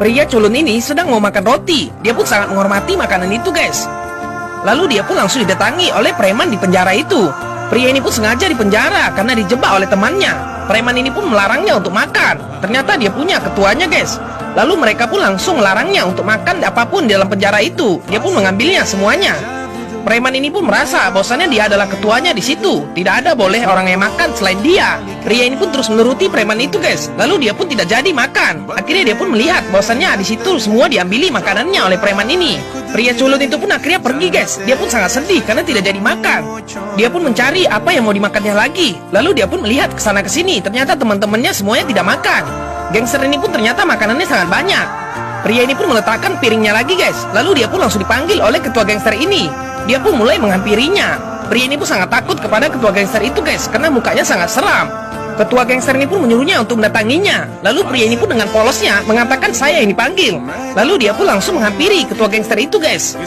Pria culun ini sedang mau makan roti. Dia pun sangat menghormati makanan itu, guys. Lalu dia pun langsung didatangi oleh preman di penjara itu. Pria ini pun sengaja dipenjara karena dijebak oleh temannya. Preman ini pun melarangnya untuk makan. Ternyata dia punya ketuanya, guys. Lalu mereka pun langsung melarangnya untuk makan apapun di dalam penjara itu. Dia pun mengambilnya semuanya. Preman ini pun merasa bahwasannya dia adalah ketuanya di situ. Tidak ada boleh orang yang makan selain dia. Pria ini pun terus menuruti preman itu, guys. Lalu dia pun tidak jadi makan. Akhirnya dia pun melihat bahwasannya di situ semua diambili makanannya oleh preman ini. Pria culun itu pun akhirnya pergi, guys. Dia pun sangat sedih karena tidak jadi makan. Dia pun mencari apa yang mau dimakannya lagi. Lalu dia pun melihat ke sana ke sini. Ternyata teman-temannya semuanya tidak makan. Gangster ini pun ternyata makanannya sangat banyak. Pria ini pun meletakkan piringnya lagi, guys. Lalu dia pun langsung dipanggil oleh ketua gangster ini. Dia pun mulai menghampirinya. Pria ini pun sangat takut kepada ketua gangster itu, guys, karena mukanya sangat seram. Ketua gangster ini pun menyuruhnya untuk mendatanginya. Lalu pria ini pun dengan polosnya mengatakan saya yang dipanggil. Lalu dia pun langsung menghampiri ketua gangster itu, guys.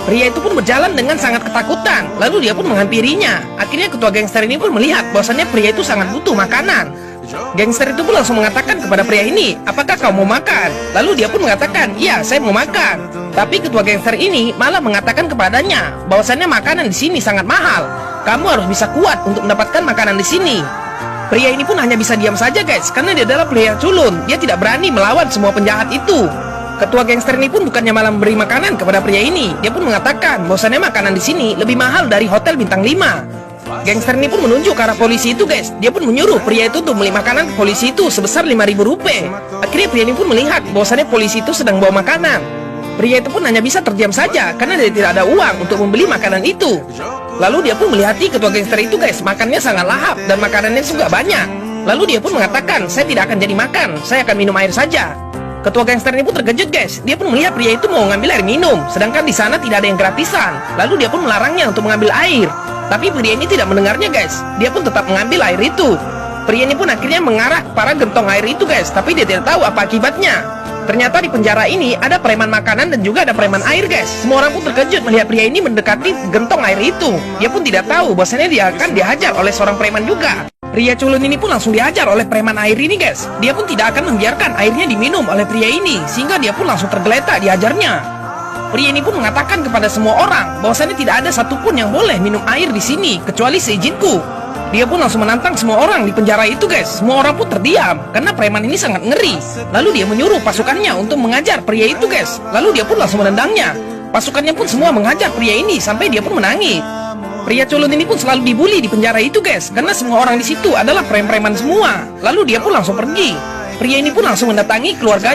Pria itu pun berjalan dengan sangat ketakutan. Lalu dia pun menghampirinya. Akhirnya ketua gangster ini pun melihat bahwasannya pria itu sangat butuh makanan. Gangster itu pun langsung mengatakan kepada pria ini, apakah kau mau makan? Lalu dia pun mengatakan, iya saya mau makan. Tapi ketua gangster ini malah mengatakan kepadanya bahwasannya makanan di sini sangat mahal. Kamu harus bisa kuat untuk mendapatkan makanan di sini. Pria ini pun hanya bisa diam saja, guys, karena dia adalah pria culun. Dia tidak berani melawan semua penjahat itu. Ketua gangster ini pun bukannya malah memberi makanan kepada pria ini. Dia pun mengatakan bahwasannya makanan di sini lebih mahal dari hotel bintang 5. Gangster ini pun menunjuk ke arah polisi itu, guys. Dia pun menyuruh pria itu untuk beli makanan ke polisi itu sebesar 5.000 rupiah. Akhirnya pria ini pun melihat bahwasannya polisi itu sedang bawa makanan. Pria itu pun hanya bisa terdiam saja karena dia tidak ada uang untuk membeli makanan itu. Lalu dia pun melihati ketua gangster itu, guys. Makannya sangat lahap dan makanannya juga banyak. Lalu dia pun mengatakan, saya tidak akan jadi makan, saya akan minum air saja. Ketua gangster ini pun terkejut, guys. Dia pun melihat pria itu mau mengambil air minum, sedangkan di sana tidak ada yang gratisan. Lalu dia pun melarangnya untuk mengambil air. Tapi pria ini tidak mendengarnya, guys. Dia pun tetap mengambil air itu. Pria ini pun akhirnya mengarah ke para gentong air itu, guys. Tapi dia tidak tahu apa akibatnya. Ternyata di penjara ini ada preman makanan dan juga ada preman air, guys. Semua orang pun terkejut melihat pria ini mendekati gentong air itu. Dia pun tidak tahu bahwasanya dia akan dihajar oleh seorang preman juga. Pria culun ini pun langsung dihajar oleh preman air ini, guys. Dia pun tidak akan membiarkan airnya diminum oleh pria ini, sehingga dia pun langsung tergeletak dihajarnya. Pria ini pun mengatakan kepada semua orang bahwasannya tidak ada satupun yang boleh minum air di sini kecuali seizinku. Dia pun langsung menantang semua orang di penjara itu, guys. Semua orang pun terdiam karena preman ini sangat ngeri. Lalu dia menyuruh pasukannya untuk mengajar pria itu, guys. Lalu dia pun langsung menendangnya. Pasukannya pun semua mengajar pria ini sampai dia pun menangis. Pria culun ini pun selalu dibully di penjara itu, guys, karena semua orang di situ adalah preman-preman semua. Lalu dia pun langsung pergi. Pria ini pun langsung mendatangi keluarganya.